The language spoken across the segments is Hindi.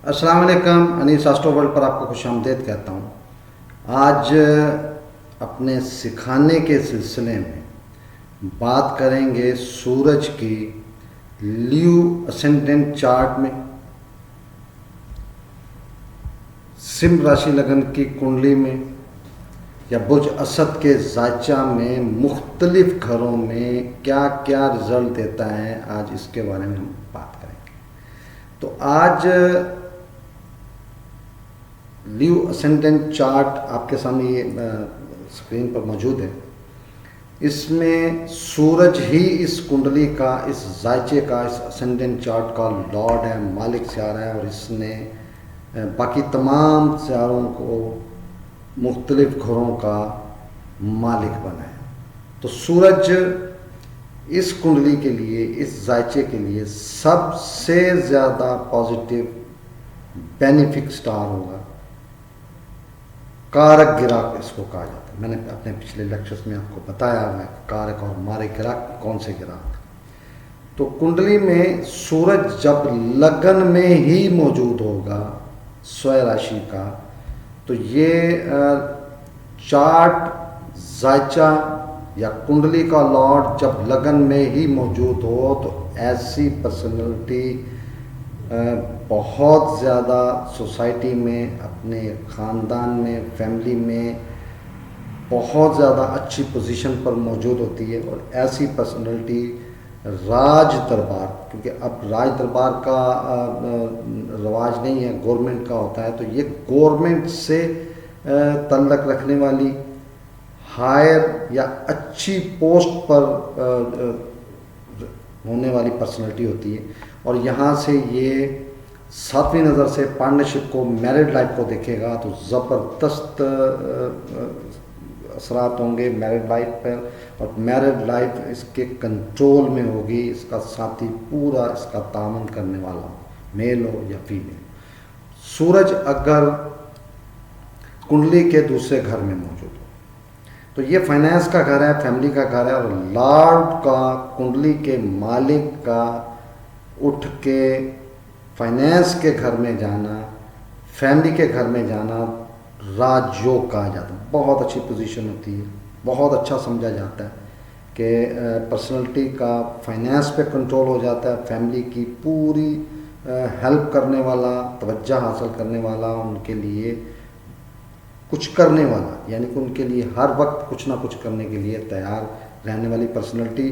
अस्सलाम वालेकुम। अनीस एस्ट्रो वर्ल्ड पर आपको खुशामदीद कहता हूँ। आज अपने सिखाने के सिलसिले में बात करेंगे सूरज की ल्यू असेंडेंट चार्ट में, सिंह राशि लगन की कुंडली में या बुर्ज असद के जायचा में मुख्तलिफ घरों में क्या क्या रिजल्ट देता है। आज इसके बारे में हम बात करेंगे। तो आज ल्यू असेंडेंट चार्ट आपके सामने ये स्क्रीन पर मौजूद है। इसमें सूरज ही इस कुंडली का, इस जायचे का, इस असेंडेंट चार्ट का लॉर्ड है, मालिक सियारा है, और इसने बाकी तमाम सियारों को मुख्तलिफ घरों का मालिक बनाया। तो सूरज इस कुंडली के लिए, इस जायचे के लिए सबसे ज़्यादा पॉजिटिव बेनिफिक स्टार होगा। कारक गिराक इसको कहा जाता है। मैंने अपने पिछले लेक्चर्स में आपको बताया है कारक और मारक गिराक कौन से गिराक। तो कुंडली में सूरज जब लगन में ही मौजूद होगा स्वयं राशि का, तो ये चार्ट जायचा या कुंडली का लॉर्ड जब लगन में ही मौजूद हो तो ऐसी पर्सनैलिटी बहुत ज़्यादा सोसाइटी में, अपने ख़ानदान में, फैमिली में बहुत ज़्यादा अच्छी पोजीशन पर मौजूद होती है। और ऐसी पर्सनैलिटी राज दरबार, क्योंकि अब राज दरबार का रवाज नहीं है, गवर्नमेंट का होता है, तो ये गवर्नमेंट से तल्लक रखने वाली, हायर या अच्छी पोस्ट पर होने वाली पर्सनैलिटी होती है। और यहाँ से ये सातवीं नज़र से पार्टनरशिप को, मैरिड लाइफ को देखेगा तो ज़बरदस्त असरात होंगे मैरिड लाइफ पर। और मैरिड लाइफ इसके कंट्रोल में होगी, इसका साथी पूरा इसका तामन करने वाला हो, मेल हो या फीमेल। सूरज अगर कुंडली के दूसरे घर में मौजूद हो तो ये फाइनेंस का घर है, फैमिली का घर है। और लॉर्ड का, कुंडली के मालिक का उठ के फाइनेंस के घर में जाना, फैमिली के घर में जाना राजयोग कहा जाता है। बहुत अच्छी पोजीशन होती है, बहुत अच्छा समझा जाता है कि पर्सनैलिटी का फाइनेंस पे कंट्रोल हो जाता है, फैमिली की पूरी हेल्प करने वाला, तवज्जो हासिल करने वाला, उनके लिए कुछ करने वाला, यानी कि उनके लिए हर वक्त कुछ ना कुछ करने के लिए तैयार रहने वाली पर्सनैलिटी।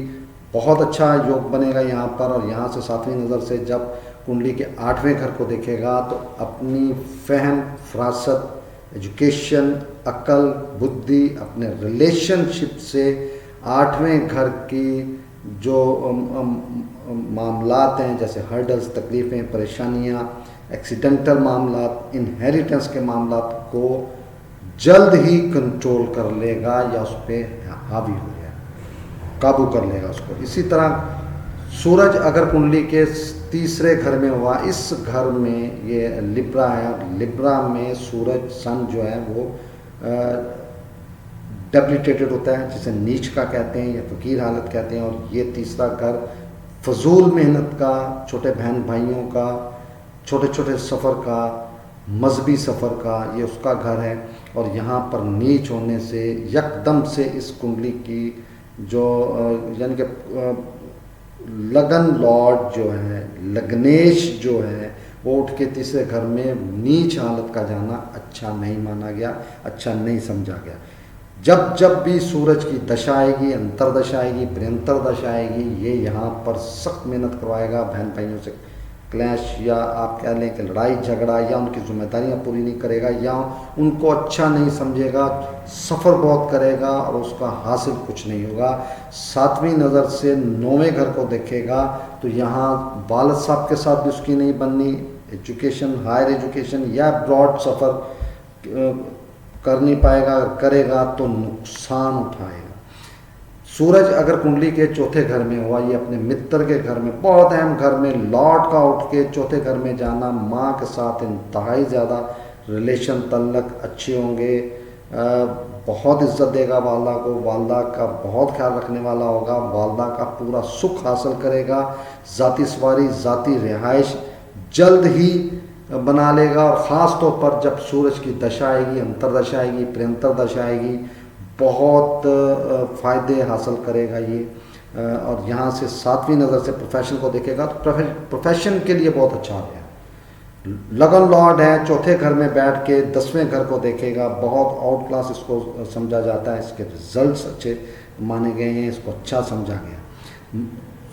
बहुत अच्छा योग बनेगा यहाँ पर। और यहाँ से सातवीं नज़र से जब कुंडली के 8वें घर को देखेगा तो अपनी फहम, फरासत, एजुकेशन, अकल, बुद्धि, अपने रिलेशनशिप से 8वें घर की जो मामलात हैं, जैसे हर्डल्स, तकलीफ़ें, परेशानियाँ, एक्सीडेंटल मामलात, इनहेरिटेंस के मामलात को जल्द ही कंट्रोल कर लेगा या उस पर हावी हो जाए, काबू कर लेगा उसको। इसी तरह सूरज अगर कुंडली के तीसरे घर में हुआ, इस घर में ये लिब्रा है, और लिब्रा में सूरज, सन जो है वो डेबिलिटेटेड होता है, जिसे नीच का कहते हैं या फकीर हालत कहते हैं। और ये तीसरा घर फजूल मेहनत का, छोटे बहन भाइयों का, छोटे छोटे सफ़र का, मजहबी सफ़र का, ये उसका घर है। और यहाँ पर नीच होने से यकदम से इस कुंडली की जो यानी कि लगन लॉर्ड जो है, लग्नेश जो है, वो उठ के तीसरे घर में नीच हालत का जाना अच्छा नहीं माना गया, अच्छा नहीं समझा गया। जब जब भी सूरज की दशा आएगी, अंतरदशा आएगी, प्रियंतर दशा आएगी, ये यहाँ पर सख्त मेहनत करवाएगा, बहन भाइयों से क्लैश या आप कह लें कि लड़ाई झगड़ा, या उनकी जिम्मेदारियाँ पूरी नहीं करेगा, या उनको अच्छा नहीं समझेगा, सफ़र बहुत करेगा और उसका हासिल कुछ नहीं होगा। सातवीं नज़र से 9वें घर को देखेगा तो यहाँ वालिद साहब के साथ भी उसकी नहीं बननी, एजुकेशन, हायर एजुकेशन या ब्रॉड सफ़र कर नहीं पाएगा, करेगा तो नुकसान उठाएगा। सूरज अगर कुंडली के चौथे घर में हुआ, ये अपने मित्र के घर में, बहुत अहम घर में लॉर्ड का उठ के चौथे घर में जाना, माँ के साथ इंतहाई ज़्यादा रिलेशन तल्लक अच्छे होंगे, बहुत इज्जत देगा वालदा को, वालदा का बहुत ख्याल रखने वाला होगा, वालदा का पूरा सुख हासिल करेगा, ज़ाती सवारी, ज़ाती रिहाइश जल्द ही बना लेगा। और ख़ास तौर पर जब सूरज की दशा आएगी, अंतरदशा आएगी, प्रियंतर दशा आएगी, बहुत फ़ायदे हासिल करेगा ये। और यहाँ से 7वीं नज़र से प्रोफेशन को देखेगा तो प्रोफेशन के लिए बहुत अच्छा हो गया। लगन लॉर्ड है, चौथे घर में बैठ के 10वें घर को देखेगा, बहुत आउट क्लास इसको समझा जाता है, इसके रिजल्ट्स अच्छे माने गए हैं, इसको अच्छा समझा गया।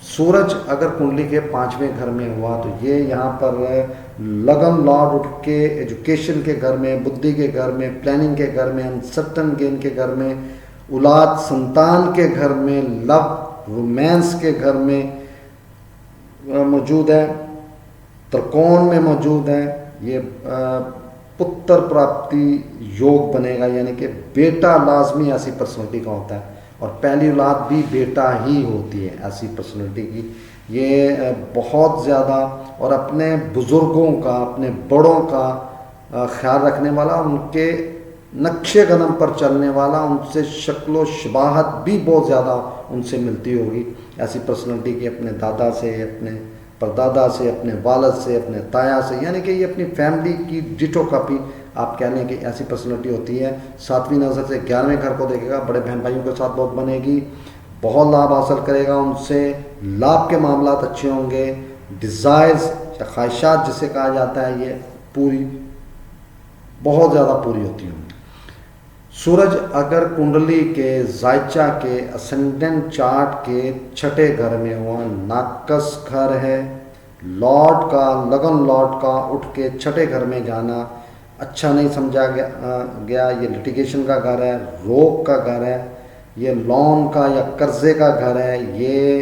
सूरज अगर कुंडली के 5वें घर में हुआ तो ये यहाँ पर लगन लॉर्ड उठ के एजुकेशन के घर में, बुद्धि के घर में, प्लानिंग के घर में, अनसर्टन गेन के घर में, औलाद संतान के घर में, लव रोमांस के घर में मौजूद है, त्रिकोण में मौजूद है। ये पुत्र प्राप्ति योग बनेगा, यानी कि बेटा लाजमी ऐसी पर्सनैलिटी का होता है, और पहली औलाद भी बेटा ही होती है ऐसी पर्सनैलिटी की। ये बहुत ज़्यादा और अपने बुज़ुर्गों का, अपने बड़ों का ख्याल रखने वाला, उनके नक्शे कदम पर चलने वाला, उनसे शक्लो शबाहत भी बहुत ज़्यादा उनसे मिलती होगी ऐसी पर्सनैलिटी की, अपने दादा से, अपने परदादा से, अपने वालद से, अपने ताया से, यानी कि ये अपनी फैमिली की डिटो कॉपी आप कह लें कि ऐसी पर्सनैलिटी होती है। 7वीं नज़र से 11वें घर को देखेगा, बड़े बहन भाइयों के साथ बहुत बनेगी, बहुत लाभ हासिल करेगा, उनसे लाभ के मामलात अच्छे होंगे, डिज़ायर्स या ख्वाहिशात जिसे कहा जाता है ये पूरी, बहुत ज़्यादा पूरी होती होंगी। सूरज अगर कुंडली के जायचा के असेंडेंट चार्ट के 6ठे घर में हुआ, नाकस घर है, लॉर्ड का, लगन लॉर्ड का उठ के 6ठे घर में जाना अच्छा नहीं समझा गया। ये लिटिगेशन का घर है, रोग का घर है, ये लोन का या कर्जे का घर है, ये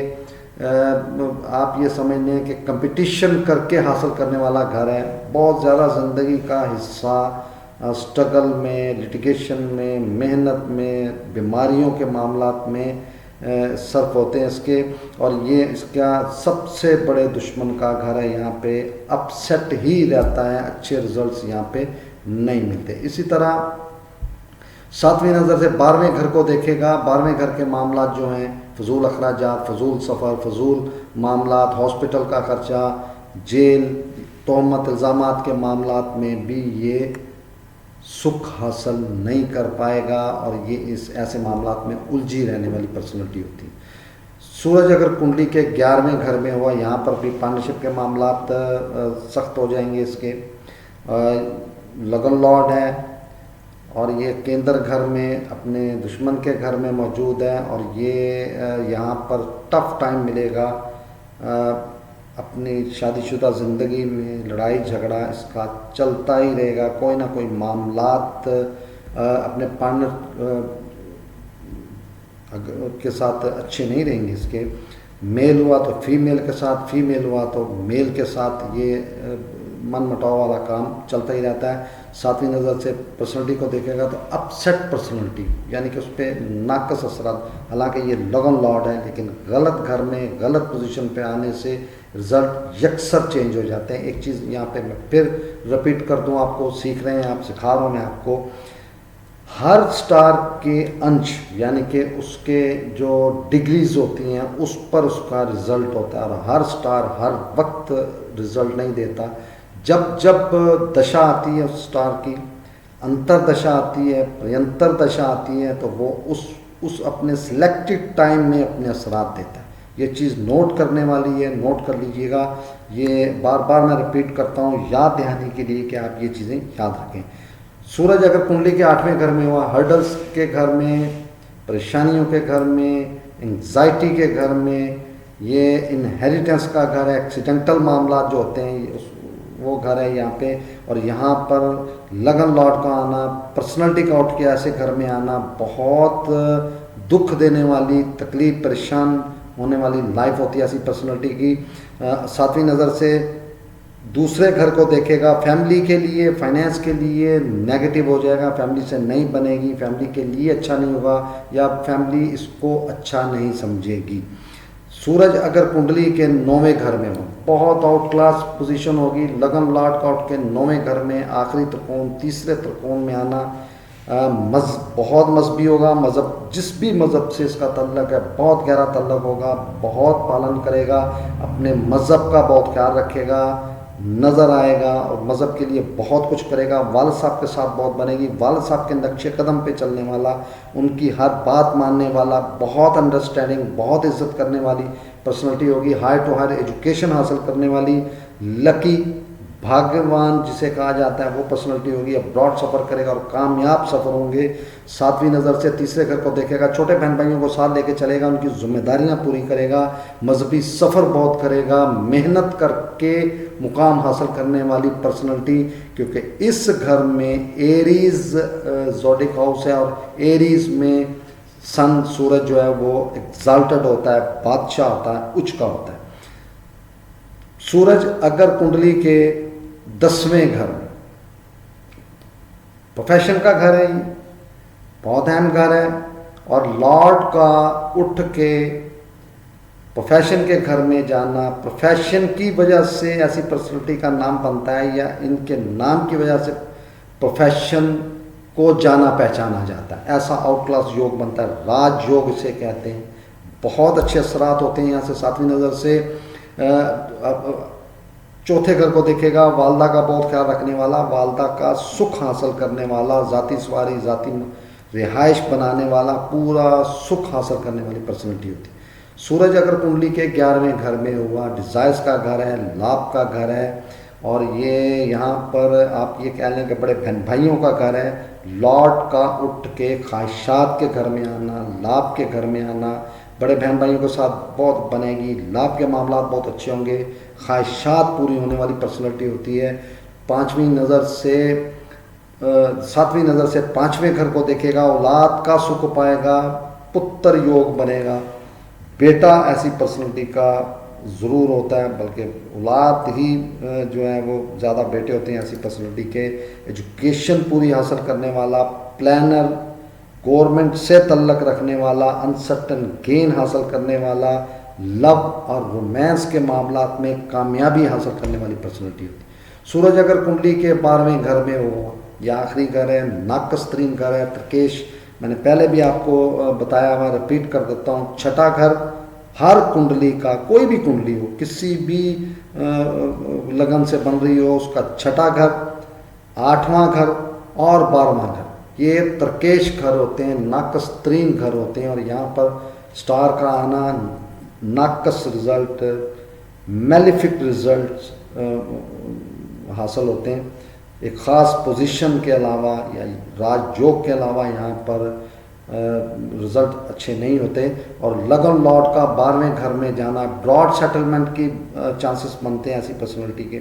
आप ये समझ लें कि कंपटीशन करके हासिल करने वाला घर है। बहुत ज़्यादा ज़िंदगी का हिस्सा स्ट्रगल में, लिटिगेशन में, मेहनत में, बीमारियों के मामलात में सर्फ होते हैं इसके, और ये इसका सबसे बड़े दुश्मन का घर है। यहाँ पे अपसेट ही रहता है, अच्छे रिजल्ट्स यहाँ पे नहीं मिलते। इसी तरह 7वीं नज़र से 12वें घर को देखेगा, 12वें घर के मामलात जो हैं, फजूल अखराजात, फजूल सफ़र, फजूल मामलात, हॉस्पिटल का खर्चा, जेल, तोहमत, इल्ज़ामात के मामलात में भी ये सुख हासिल नहीं कर पाएगा, और ये इस ऐसे मामलात में उलझी रहने वाली पर्सनैलिटी होती है। सूरज अगर कुंडली के 11वें घर में हुआ, यहाँ पर भी पार्टनरशिप के मामलात सख्त हो जाएंगे इसके। लगन लॉर्ड है और ये केंद्र घर में अपने दुश्मन के घर में मौजूद है, और ये यहाँ पर टफ टाइम मिलेगा। अपनी शादीशुदा ज़िंदगी में लड़ाई झगड़ा इसका चलता ही रहेगा, कोई ना कोई मामलात अपने पार्टनर के साथ अच्छे नहीं रहेंगे इसके। मेल हुआ तो फीमेल के साथ, फीमेल हुआ तो मेल के साथ, ये मन मटाव वाला काम चलता ही रहता है। 7वीं नज़र से पर्सनैलिटी को देखेगा तो अपसेट पर्सनैलिटी, यानी कि उस पर नाकस असरात, हालांकि ये लगन लॉर्ड है, लेकिन गलत घर में गलत पोजीशन पे आने से रिज़ल्ट यकसर चेंज हो जाते हैं। एक चीज़ यहाँ पे मैं फिर रिपीट कर दूँ, आपको सीख रहे हैं, आप सिखा रहा हूँ मैं आपको, हर स्टार के अंश यानी कि उसके जो डिग्रीज होती हैं उस पर उसका रिज़ल्ट होता है, और हर स्टार हर वक्त रिज़ल्ट नहीं देता। जब जब दशा आती है उस स्टार की, अंतरदशा आती है, प्रियंतर दशा आती है, तो वो उस अपने सिलेक्टेड टाइम में अपने असरात देता है। ये चीज़ नोट करने वाली है, नोट कर लीजिएगा। ये बार बार मैं रिपीट करता हूँ याद दिलाने के लिए कि आप ये चीज़ें याद रखें। सूरज अगर कुंडली के 8वें घर में हुआ, हर्डल्स के घर में, परेशानियों के घर में, एंग्जाइटी के घर में, ये इनहेरिटेंस का घर है, एक्सीडेंटल मामला जो होते हैं वो घर है यहाँ पे। और यहाँ पर लगन लॉर्ड का आना, पर्सनैलिटी का उठ के ऐसे घर में आना, बहुत दुख देने वाली, तकलीफ परेशान होने वाली लाइफ होती है ऐसी पर्सनैलिटी की। 7वीं नज़र से दूसरे घर को देखेगा, फैमिली के लिए, फाइनेंस के लिए नेगेटिव हो जाएगा, फैमिली से नहीं बनेगी, फैमिली के लिए अच्छा नहीं होगा, या फैमिली इसको अच्छा नहीं समझेगी। सूरज अगर कुंडली के 9वें घर में हो, बहुत आउट क्लास पोजीशन होगी। लगन लॉर्ड का उठ के 9वें घर में, आखिरी त्रिकोण, तीसरे त्रिकोण में आना, बहुत मजहबी होगा, मज़हब जिस भी मज़हब से इसका तल्लक है बहुत गहरा तल्लक होगा, बहुत पालन करेगा, अपने मज़हब का बहुत ख्याल रखेगा, नज़र आएगा और मज़हब के लिए बहुत कुछ करेगा। वालिद साहब के साथ बहुत बनेगी। वालिद साहब के नक्शे कदम पे चलने वाला, उनकी हर बात मानने वाला, बहुत अंडरस्टैंडिंग, बहुत इज्जत करने वाली पर्सनैलिटी होगी। हाई टू हायर एजुकेशन हासिल करने वाली, लकी, भाग्यवान जिसे कहा जाता है, वो पर्सनैलिटी होगी। अब्रॉड सफ़र करेगा और कामयाब सफ़र होंगे। सातवीं नज़र से तीसरे घर को देखेगा, छोटे बहन भाइयों को साथ लेके चलेगा, उनकी जिम्मेदारियां पूरी करेगा, मजहबी सफ़र बहुत करेगा, मेहनत करके मुकाम हासिल करने वाली पर्सनैलिटी। क्योंकि इस घर में एरीज़ ज़ोडिक हाउस है और एरीज़ में सन, सूरज जो है वो एग्जाल्टेड होता है, बादशाह होता है, उच्च का होता है। सूरज अगर कुंडली के 10वें घर में, प्रोफेशन का घर है, ये बहुत अहम घर है, और लॉर्ड का उठ के प्रोफेशन के घर में जाना, प्रोफेशन की वजह से ऐसी पर्सनैलिटी का नाम बनता है, या इनके नाम की वजह से प्रोफेशन को जाना पहचाना जाता है, ऐसा आउट क्लास योग बनता है। राज योग इसे कहते हैं। बहुत अच्छे असरात होते हैं यहाँ से। सातवीं नज़र से चौथे घर को देखेगा, वालदा का बहुत ख्याल रखने वाला, वालदा का सुख हासिल करने वाला, ज़ाती सवारी, ज़ाती रिहाइश बनाने वाला, पूरा सुख हासिल करने वाली पर्सनैलिटी होती है। सूरज अगर कुंडली के 11वें घर में हुआ, डिज़ायर्स का घर है, लाभ का घर है, और ये यहाँ पर आप ये कह लें कि बड़े बहन भाइयों का घर है। लॉर्ड का उठ के ख्वाहिशात के घर में आना, लाभ के घर में आना, बड़े बहन भाइयों के साथ बहुत बनेगी, लाभ के मामला बहुत अच्छे होंगे, ख्वाहिशात पूरी होने वाली पर्सनैलिटी होती है। पाँचवीं नज़र से सातवीं नज़र से 5वें घर को देखेगा, औलाद का सुख पाएगा, पुत्र योग बनेगा। बेटा ऐसी पर्सनैलिटी का ज़रूर होता है, बल्कि औलाद ही जो है वो ज़्यादा बेटे होते हैं ऐसी पर्सनैलिटी के। एजुकेशन पूरी हासिल करने वाला, प्लानर, गवर्नमेंट से तल्लक रखने वाला, अनसर्टन गेन हासिल करने वाला, लव और रोमांस के मामलात में कामयाबी हासिल करने वाली पर्सनैलिटी होती है। सूरज अगर कुंडली के 12वें घर में हो, या आखिरी घर है, नाकस तरीन घर है, तरकेश, मैंने पहले भी आपको बताया, मैं रिपीट कर देता हूँ। छठा घर हर कुंडली का, कोई भी कुंडली हो, किसी भी लगन से बन रही हो, उसका छठा घर, 8वां घर और 12वां घर, ये तरकेश घर होते हैं, नाकस तरीन घर होते हैं। और यहाँ पर स्टार का आना, नाकस रिजल्ट, मेलिफिक रिजल्ट हासिल होते हैं। एक ख़ास पोजीशन के अलावा या राजयोग के अलावा यहाँ पर रिज़ल्ट अच्छे नहीं होते। और लगन लॉर्ड का 12वें घर में जाना, ब्रॉड सेटलमेंट की चांसेस बनते हैं ऐसी पर्सनैलिटी के।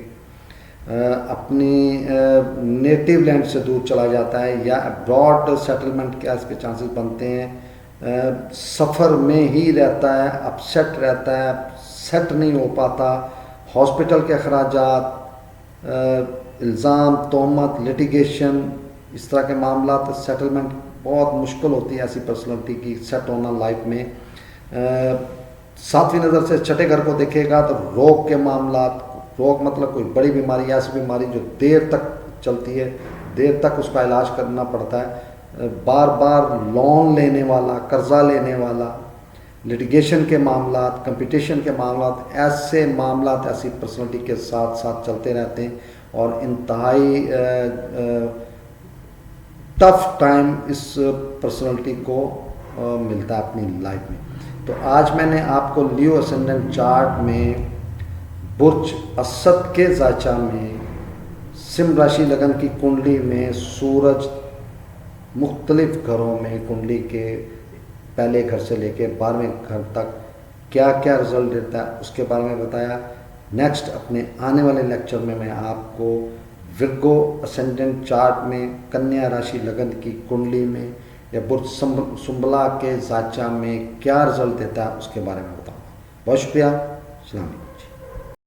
अपनी नेटिव लैंड से दूर चला जाता है, या ब्रॉड सेटलमेंट के इसके चांसेस बनते हैं। सफ़र में ही रहता है, अपसेट रहता है, सेट नहीं हो पाता। हॉस्पिटल के अखराजात, इल्ज़ाम, तोहमत, लिटिगेशन, इस तरह के मामला, सेटलमेंट बहुत मुश्किल होती है ऐसी पर्सनैलिटी की सेट होना लाइफ में। 7वीं नज़र से छठे घर को देखेगा तो रोग के मामला, रोग मतलब कोई बड़ी बीमारी, ऐसी बीमारी जो देर तक चलती है, देर तक उसका इलाज करना पड़ता है, बार बार लोन लेने वाला, कर्जा लेने वाला, लिटिगेशन के मामला, कंपटीशन के मामला, ऐसे मामला ऐसी पर्सनैलिटी के साथ साथ चलते रहते हैं। और इंतहाई टफ टाइम इस पर्सनैलिटी को मिलता है अपनी लाइफ में। तो आज मैंने आपको लियो असेंडेंट चार्ट में बुर्ज असद के ज़ायचा में सिंह राशि लगन की कुंडली में सूरज मुख्तलिफ घरों में कुंडली के पहले घर से लेके 12वें घर तक क्या क्या रिजल्ट देता है उसके बारे में बताया। नेक्स्ट अपने आने वाले लेक्चर में मैं आपको विर्गो असेंडेंट चार्ट में कन्या राशि लगन की कुंडली में या बुर्ज सुंबला के ज़ायचा में क्या रिजल्ट देता है उसके बारे में बताऊँगा। बहुत शुक्रिया। अस्सलाम वालेकुम।